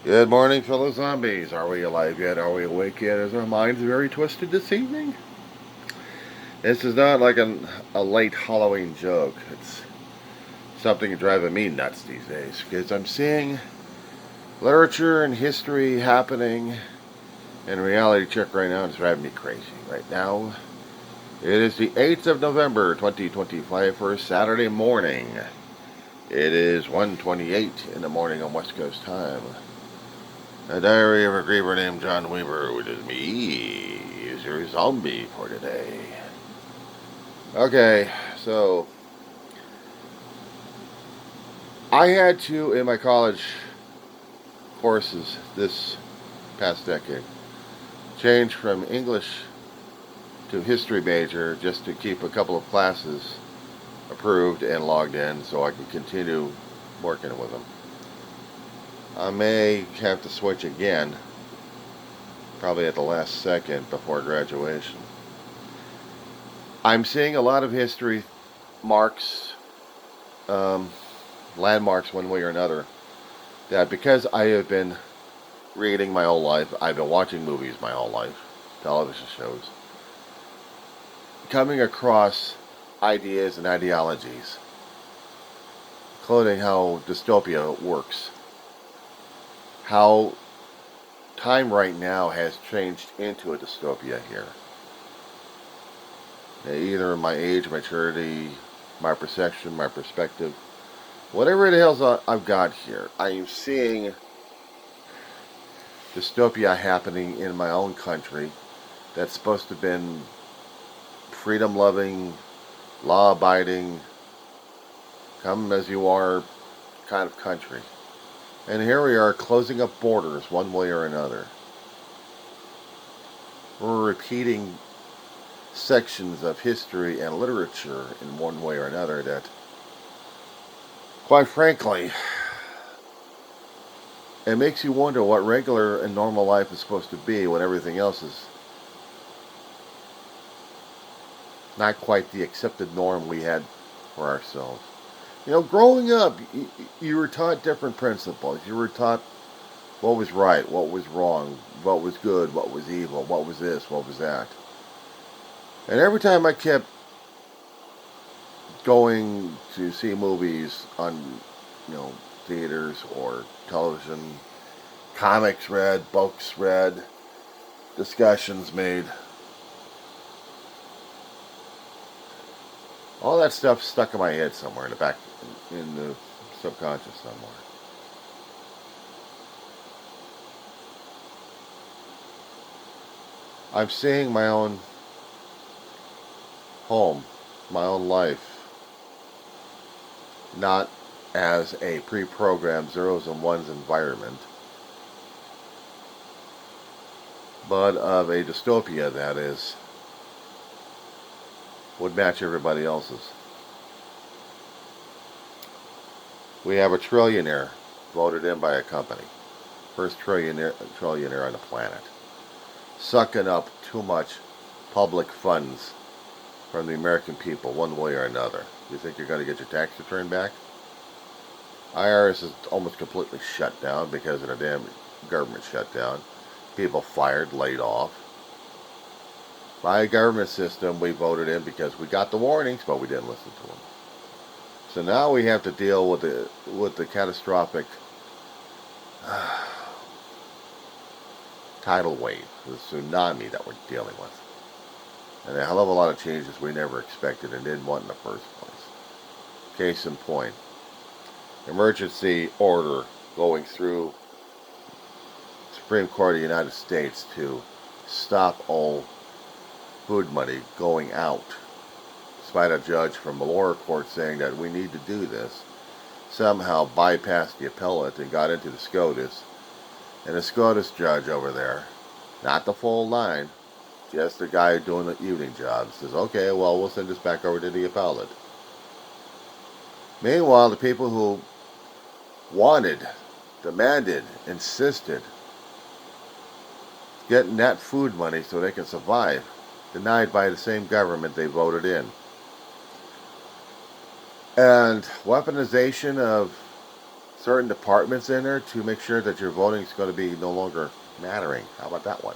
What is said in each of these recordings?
Good morning, fellow zombies. Are we alive yet? Are we awake yet? Is our minds very twisted this evening? This is not like a late Halloween joke. It's something driving me nuts these days because I'm seeing literature and history happening and reality check right now. It's driving me crazy. Right now, it is the 8th of November, 2025 for Saturday morning. It is 1:28 in the morning on West Coast time. A diary of a griever named John Weaver, which is me, is your zombie for today. Okay, so I had to, in my college courses this past decade, change from English to history major just to keep a couple of classes approved and logged in so I can continue working with them. I may have to switch again, probably at the last second before graduation. I'm seeing a lot of history marks, um, landmarks one way or another, that because I have been reading my whole life, I've been watching movies my whole life, television shows, coming across ideas and ideologies, including how dystopia works, how time right now has changed into a dystopia here. Either my age, maturity, my perception, my perspective, whatever the hell I've got here, I am seeing dystopia happening in my own country that's supposed to have been freedom loving, law abiding, come as you are kind of country. And here we are closing up borders one way or another. We're repeating sections of history and literature in one way or another that, quite frankly, it makes you wonder what regular and normal life is supposed to be when everything else is not quite the accepted norm we had for ourselves. You know, growing up, you were taught different principles. You were taught what was right, what was wrong, what was good, what was evil, what was this, what was that. And every time I kept going to see movies on, theaters or television, comics read, books read, discussions made, all that stuff stuck in my head somewhere in the back, in the subconscious somewhere. I'm seeing my own home, my own life, not as a pre-programmed zeros and ones environment, but of a dystopia that is would match everybody else's. We have a trillionaire voted in by a company, first trillionaire on the planet, sucking up too much public funds from the American people one way or another. You think you're going to get your tax return back? IRS is almost completely shut down because of the damn government shutdown. People fired, laid off. By a government system we voted in because we got the warnings, but we didn't listen to them. So now we have to deal with the catastrophic tidal wave, the tsunami that we're dealing with, and a hell of a lot of changes we never expected and didn't want in the first place. Case in point, emergency order going through Supreme Court of the United States to stop all food money going out, despite a judge from the lower court saying that we need to do this, somehow bypassed the appellate and got into the SCOTUS. And the SCOTUS judge over there, not the full line, just the guy doing the evening job, says, okay, well, we'll send this back over to the appellate. Meanwhile, the people who wanted, demanded, insisted getting that food money so they can survive, denied by the same government they voted in. And weaponization of certain departments in there to make sure that your voting is going to be no longer mattering. How about that one?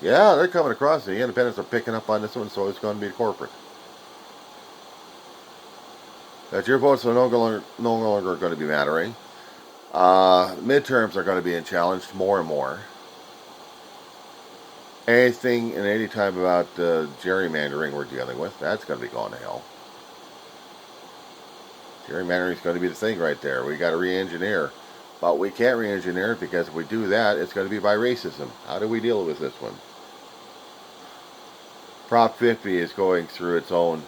Yeah, they're coming across. The independents are picking up on this one, so it's going to be corporate. That your votes are no longer going to be mattering. Midterms are going to be challenged more and more. Anything and any time about gerrymandering we're dealing with, that's going to be going to hell. Gerrymandering is going to be the thing right there. We got to re-engineer. But we can't re-engineer it because if we do that, it's going to be by racism. How do we deal with this one? Prop 50 is going through its own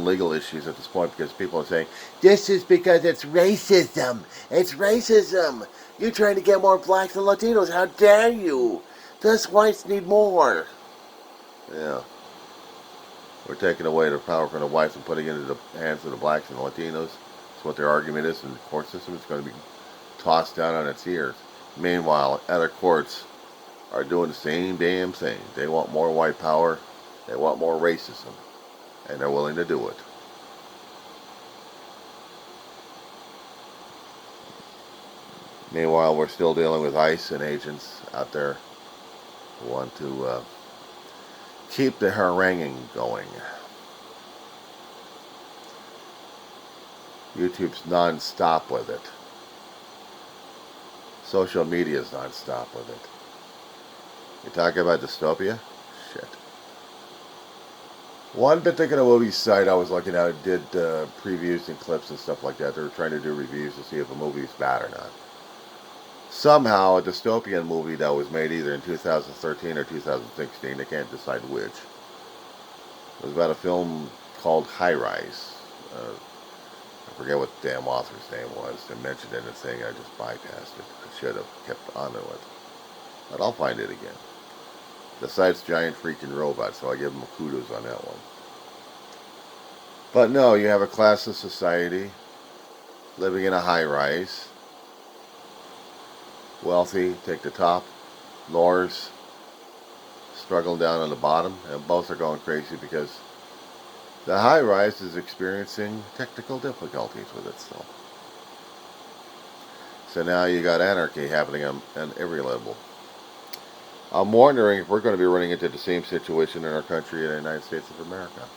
legal issues at this point because people are saying, this is because it's racism. It's racism. You're trying to get more blacks and Latinos. How dare you? Us whites need more. Yeah. We're taking away the power from the whites and putting it into the hands of the blacks and the Latinos. That's what their argument is in the court system. It's going to be tossed down on its ears. Meanwhile, other courts are doing the same damn thing. They want more white power. They want more racism. And they're willing to do it. Meanwhile, we're still dealing with ICE and agents out there who want to keep the haranguing going. YouTube's non-stop with it. Social media's non-stop with it. You talking about dystopia? Shit. One particular movie site I was looking at did previews and clips and stuff like that. They were trying to do reviews to see if a movie is bad or not. Somehow, a dystopian movie that was made either in 2013 or 2016, they can't decide which. It was about a film called High Rise. I forget what the damn author's name was. They mentioned it in the thing, I just bypassed it. I should have kept on to it. But I'll find it again. The site's giant freaking robot, so I give them kudos on that one. But no, you have a class of society living in a high rise. Wealthy take the top, lowers struggling down on the bottom, and both are going crazy because the high rise is experiencing technical difficulties with itself. So now you got anarchy happening on every level. I'm wondering if we're going to be running into the same situation in our country in the United States of America.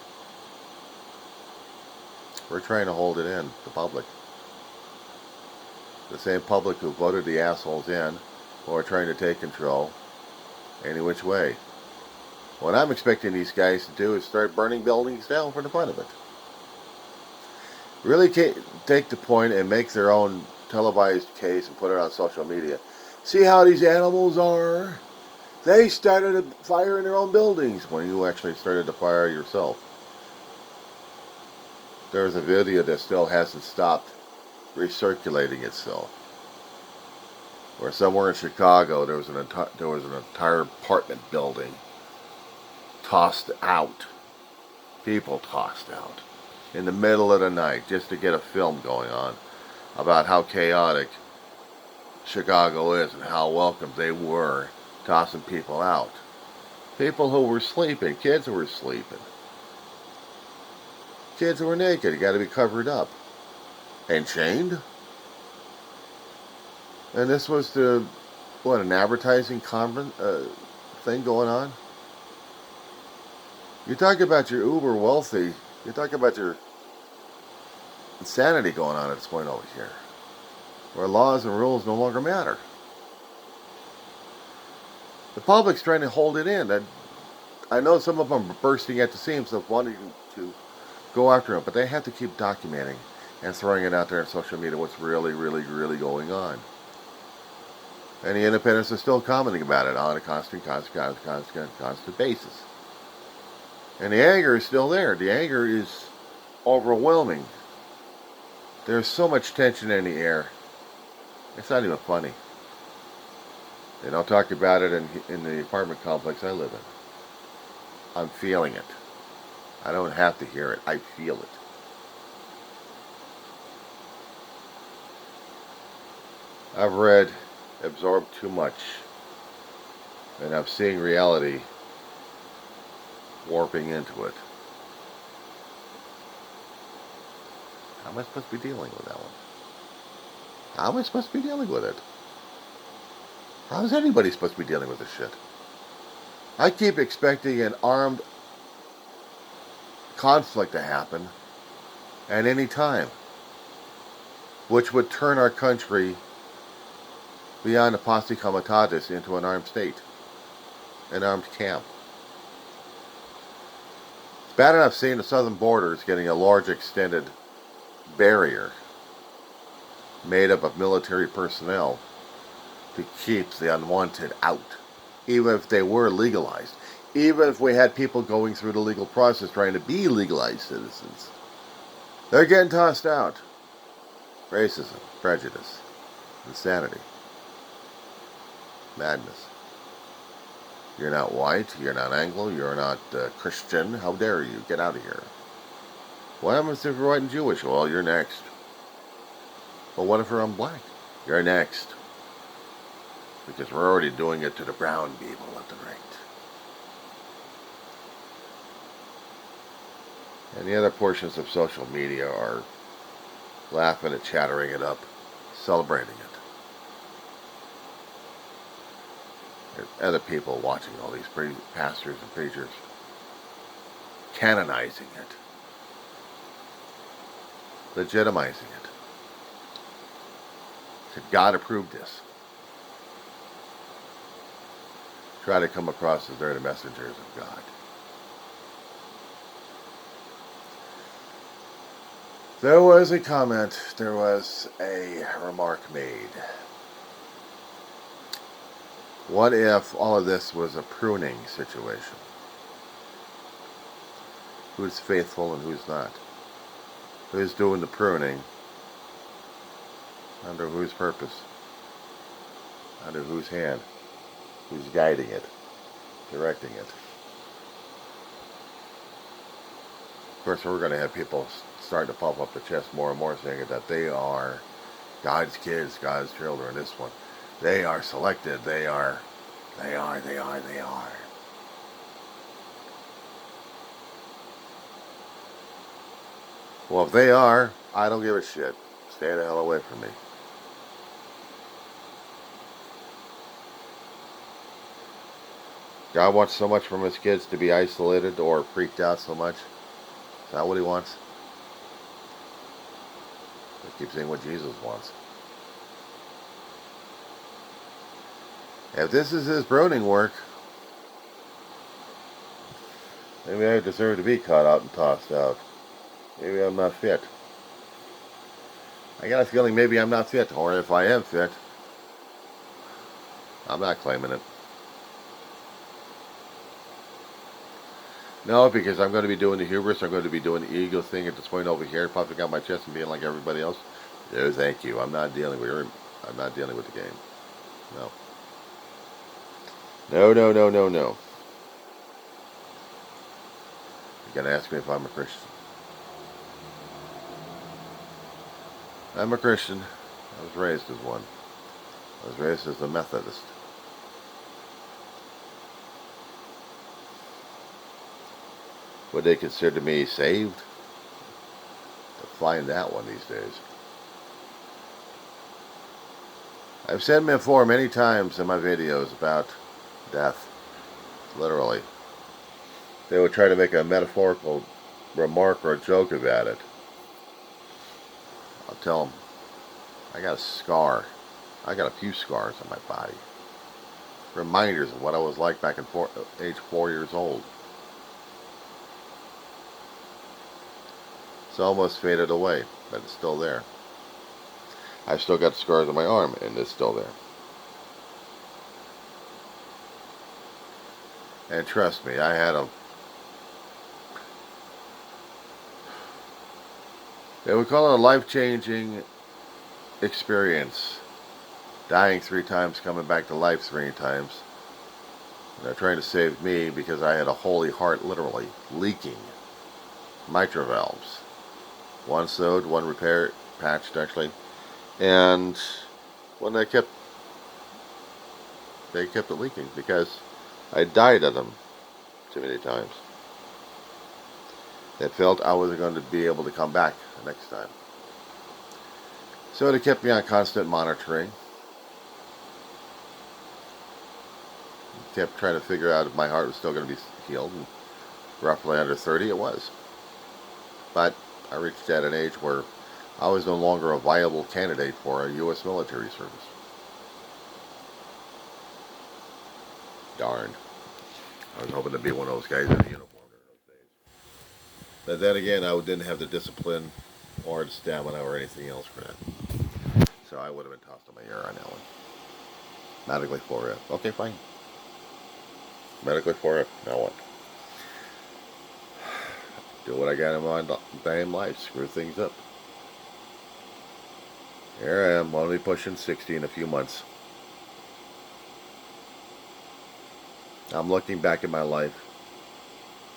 We're trying to hold it in, the public. The same public who voted the assholes in, who are trying to take control any which way. What I'm expecting these guys to do is start burning buildings down for the fun of it. Really take the point and make their own televised case and put it on social media. See how these animals are? They started a fire in their own buildings when you actually started the fire yourself. There's a video that still hasn't stopped recirculating itself. Where somewhere in Chicago there was an entire apartment building tossed out. People tossed out in the middle of the night just to get a film going on about how chaotic Chicago is and how welcome they were tossing people out. People who were sleeping, kids who were sleeping. Kids who were naked, you got to be covered up. And chained? And this was an advertising thing going on? You talk about your uber wealthy, you talk about your insanity going on at this point over here. Where laws and rules no longer matter. The public's trying to hold it in. I know some of them are bursting at the seams of wanting to go after it, but they have to keep documenting and throwing it out there on social media what's really, really, really going on. And the independents are still commenting about it on a constant basis. And the anger is still there. The anger is overwhelming. There's so much tension in the air. It's not even funny. They don't talk about it in the apartment complex I live in. I'm feeling it. I don't have to hear it. I feel it. I've read, absorbed too much, and I'm seeing reality warping into it. How am I supposed to be dealing with that one? How am I supposed to be dealing with it? How is anybody supposed to be dealing with this shit? I keep expecting an armed conflict to happen at any time, which would turn our country beyond the posse comitatus into an armed state, an armed camp. It's bad enough seeing the southern borders getting a large extended barrier made up of military personnel to keep the unwanted out, even if they were legalized. Even if we had people going through the legal process trying to be legalized citizens, they're getting tossed out. Racism, prejudice, insanity, madness. You're not white, you're not Anglo, you're not Christian, how dare you, get out of here. What happens if you're white and Jewish? Well, you're next. Well, what if I'm black? You're next. Because we're already doing it to the brown people left and right. And the other portions of social media are laughing and chattering it up, celebrating it. There's other people watching all these pastors and preachers canonizing it, legitimizing it. Said God approved this. Try to come across as they're the messengers of God. There was a comment, there was a remark made. What if all of this was a pruning situation? Who's faithful and who's not? Who's doing the pruning? Under whose purpose? Under whose hand? Who's guiding it? Directing it? Of course, we're going to have people starting to pump up the chest more and more saying that they are God's kids, God's children. This one, they are selected. They are. Well, if they are, I don't give a shit. Stay the hell away from me. God wants so much from his kids to be isolated or freaked out so much. Is that what he wants? I keep saying what Jesus wants. If this is his pruning work, maybe I deserve to be caught out and tossed out. Maybe I'm not fit. I got a feeling maybe I'm not fit, or if I am fit, I'm not claiming it. No, because I'm going to be doing the hubris, I'm going to be doing the ego thing at this point over here, puffing out my chest and being like everybody else. No, thank you. I'm not dealing with the game. No. No. You're going to ask me if I'm a Christian. I'm a Christian. I was raised as one. I was raised as a Methodist. Would they consider me saved? To find that one these days. I've said before many times in my videos about death. Literally. They would try to make a metaphorical remark or a joke about it. I'll tell them, I got a scar. I got a few scars on my body. Reminders of what I was like back in age 4 years old. It's almost faded away, but it's still there. I've still got scars on my arm, and it's still there. And trust me, I had them. They would call it a life-changing experience. Dying 3 times, coming back to life 3 times. And they're trying to save me because I had a holy heart literally leaking. Mitral valves. One sewed, one repaired, patched actually. And when they kept it leaking because I died of them too many times. They felt I wasn't going to be able to come back the next time. So they kept me on constant monitoring. Kept trying to figure out if my heart was still going to be healed. And roughly under 30 it was. But I reached at an age where I was no longer a viable candidate for a U.S. military service. Darn. I was hoping to be one of those guys in a uniform during those days. But then again, I didn't have the discipline or the stamina or anything else for that. So I would have been tossed on my ear on that one. Medically for it. Okay, fine. Medically for it. Now what? Do what I got in my damn life. Screw things up. Here I am, only pushing 60 in a few months. I'm looking back at my life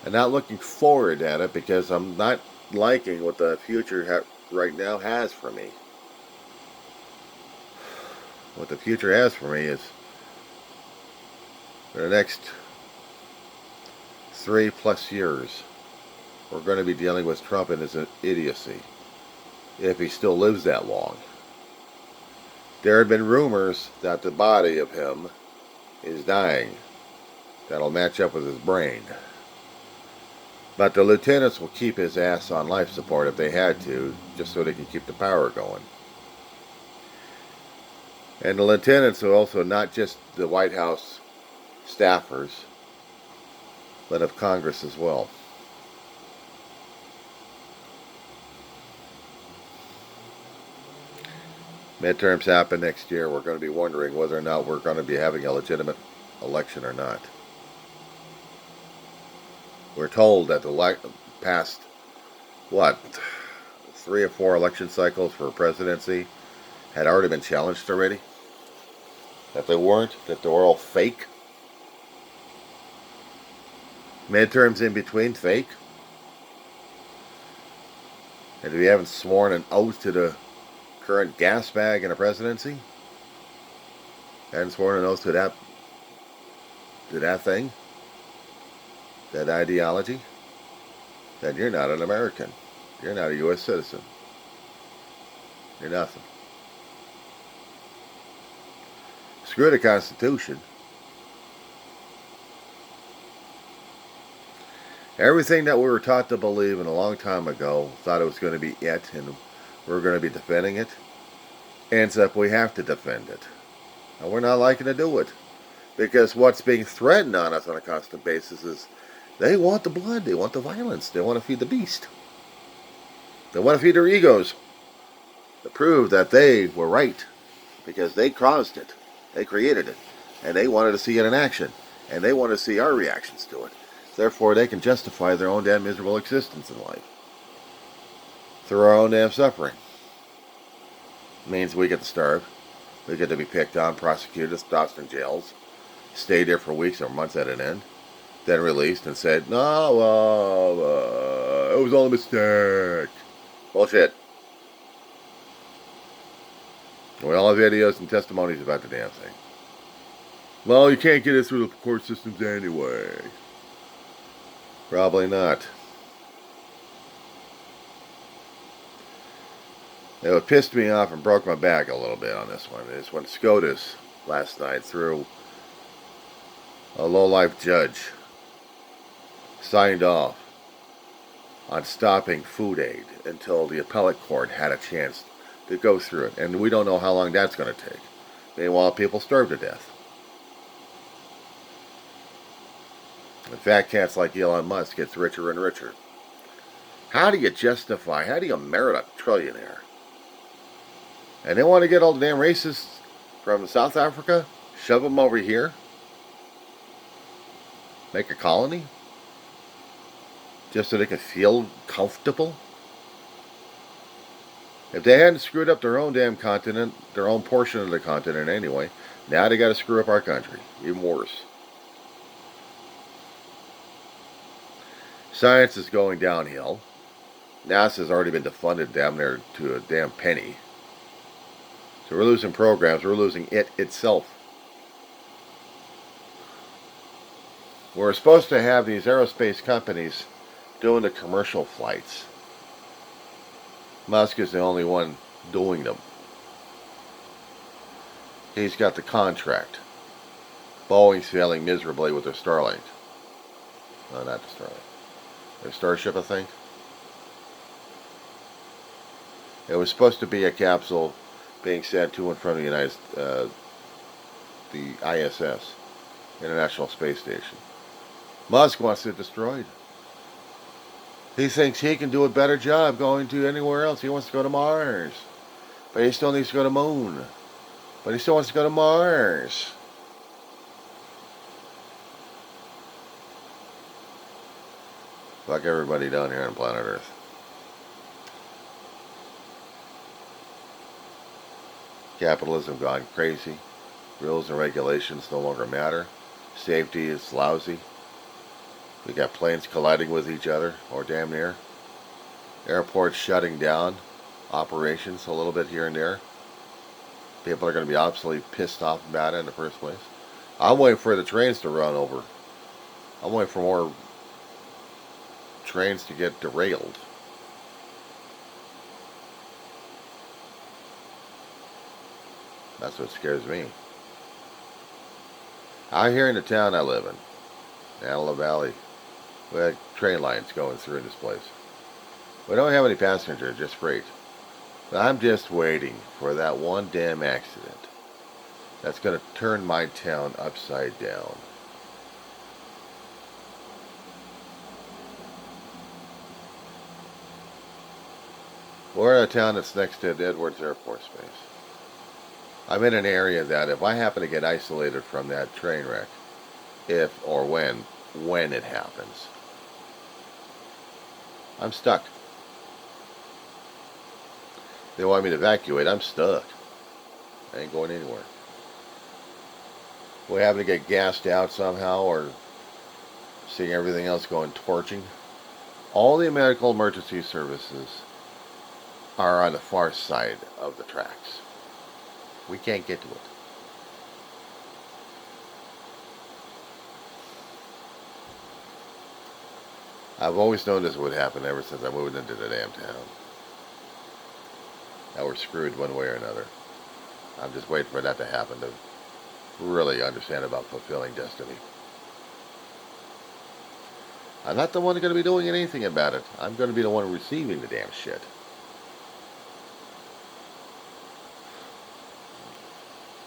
and not looking forward at it because I'm not liking what the future right now has for me. What the future has for me is for the next 3+ years, we're going to be dealing with Trump and his idiocy, if he still lives that long. There had been rumors that the body of him is dying. That'll match up with his brain. But the lieutenants will keep his ass on life support if they had to, just so they can keep the power going. And the lieutenants are also not just the White House staffers, but of Congress as well. Midterms happen next year. We're going to be wondering whether or not we're going to be having a legitimate election or not. We're told that the past, 3 or 4 election cycles for presidency had already been challenged already? That they weren't? That they were all fake? Midterms in between, fake? And if you haven't sworn an oath to the current gas bag in a presidency, hadn't sworn an oath to that thing, that ideology, then you're not an American. You're not a U.S. citizen. You're nothing. Screw the Constitution. Everything that we were taught to believe in a long time ago, thought it was going to be it, and we're going to be defending it, ends up we have to defend it. And we're not liking to do it. Because what's being threatened on us on a constant basis is they want the blood, they want the violence, they want to feed the beast. They want to feed their egos to prove that they were right because they caused it, they created it, and they wanted to see it in action, and they want to see our reactions to it. Therefore, they can justify their own damn miserable existence in life through our own damn suffering. It means we get to starve, we get to be picked on, prosecuted, tossed in jails, stay there for weeks or months at an end, then released and said, no, it was all a mistake. Bullshit. We all have videos and testimonies about the damn thing. Well, you can't get it through the court systems anyway. Probably not. What pissed me off and broke my back a little bit on this one is when SCOTUS last night threw a low-life judge signed off on stopping food aid until the appellate court had a chance to go through it. And we don't know how long that's going to take. Meanwhile, people starve to death. In fact, cats like Elon Musk gets richer and richer. How do you merit a trillionaire? And they want to get all the damn racists from South Africa, shove them over here, make a colony, just so they can feel comfortable? If they hadn't screwed up their own damn continent, their own portion of the continent anyway, now they got to screw up our country. Even worse. Science is going downhill. NASA's already been defunded damn near to a damn penny. So we're losing programs. We're losing it itself. We're supposed to have these aerospace companies doing the commercial flights. Musk is the only one doing them. He's got the contract. Boeing's failing miserably with their Starlink. No, not the Starlink. Their Starship, I think. It was supposed to be a capsule being sent to and from the ISS, International Space Station. Musk wants it destroyed. He thinks he can do a better job going to anywhere else. He wants to go to Mars. But he still needs to go to the moon. But he still wants to go to Mars. Fuck everybody down here on planet Earth. Capitalism gone crazy. Rules and regulations no longer matter. Safety is lousy. We got planes colliding with each other, or damn near. Airports shutting down operations a little bit here and there. People are going to be absolutely pissed off about it in the first place. I'm waiting for the trains to run over. I'm waiting for more trains to get derailed. That's what scares me. Out here in the town I live in, Antelope Valley, we had train lines going through this place. We don't have any passengers, just freight. But I'm just waiting for that one damn accident that's going to turn my town upside down. We're in a town that's next to Edwards Air Force Base. I'm in an area that if I happen to get isolated from that train wreck, if or when it happens, I'm stuck. They want me to evacuate, I'm stuck. I ain't going anywhere. We happen to get gassed out somehow or seeing everything else going torching. All the medical emergency services are on the far side of the tracks. We can't get to it. I've always known this would happen ever since I moved into the damn town. Now we're screwed one way or another. I'm just waiting for that to happen to really understand about fulfilling destiny. I'm not the one going to be doing anything about it. I'm going to be the one receiving the damn shit.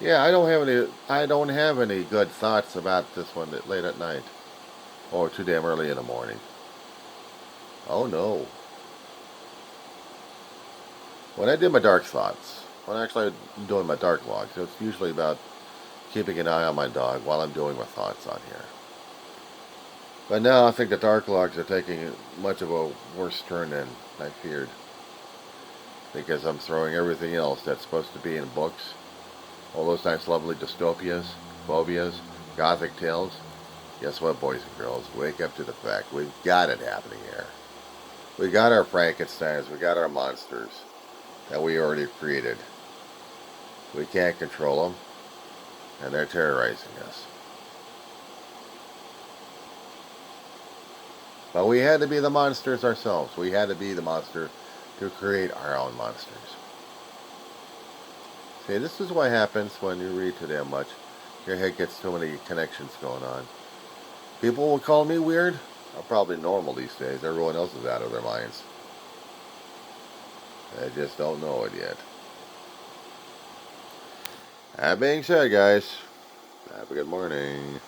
Yeah, I don't have any good thoughts about this one late at night or too damn early in the morning. Oh no. When I did my dark thoughts, when actually I'm doing my dark logs, it's usually about keeping an eye on my dog while I'm doing my thoughts on here. But now I think the dark logs are taking much of a worse turn than I feared. Because I'm throwing everything else that's supposed to be in books, all those nice lovely dystopias, phobias, gothic tales. Guess what, boys and girls? Wake up to the fact we've got it happening here. We got our Frankensteins, we got our monsters that we already created. We can't control them, and they're terrorizing us. But we had to be the monsters ourselves. We had to be the monster to create our own monsters. See, this is what happens when you read too damn much. Your head gets too many connections going on. People will call me weird. I'm probably normal these days. Everyone else is out of their minds. They just don't know it yet. That being said, guys, have a good morning.